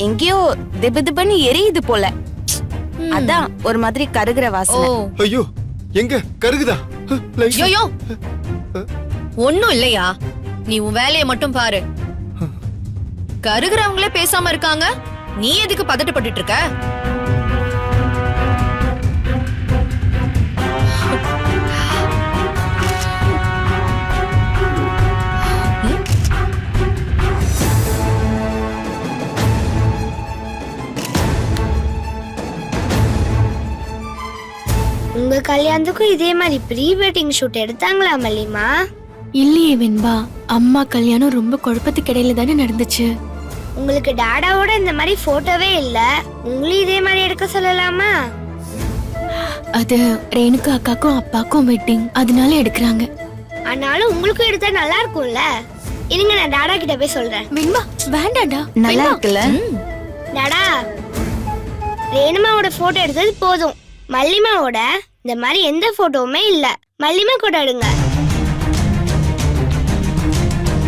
எங்கேயோ திபுதிபுன்னு எரியுது போல. அதான் ஒரு மாதிரி கருகிற வாசனை. ஐயோ எங்க கருகுதா? யோயோ ஒண்ணும் இல்லையா, நீ உன் வேலையை மட்டும் பாரு. கருகிறவங்களே பேசாம இருக்காங்க, நீ எதுக்கு பதட்டப்பட்டு இருக்க? உங்க கல்யாணத்துக்கும் இதே மாதிரி ப்ரீ வெட்டிங் ஷூட் எடுத்தாங்களா மல்லிமா? இல்லையே வெண்பா, அம்மா கல்யாணம் ரொம்ப குழப்பத்துக்கு இடையில தானே நடந்துச்சு. உங்களுக்கு டாடாவோட இந்த மாதிரி போட்டோவே இல்ல, உங்களையும் இதே மாதிரி எடுக்க சொல்லலாமா? அது ரேணுகா அக்காக்கும் அப்பாக்கும் வெட்டிங், அதனால எடுக்கிறாங்க. ஆனாலும் உங்களுக்கும் எடுத்தா நல்லா இருக்கும்ல. இருங்க நான் டாடா கிட்ட போய் சொல்றேன். வெண்பா வேண்டாடா, நல்லா இருக்குல்ல? டாடா, ரேணுமாவோட போட்டோ எடுத்தது போதும், மல்லிமாவோட இந்த மாதிரி எந்த போட்டோவுமே இல்ல. மல்லிமா கூட எடுங்க.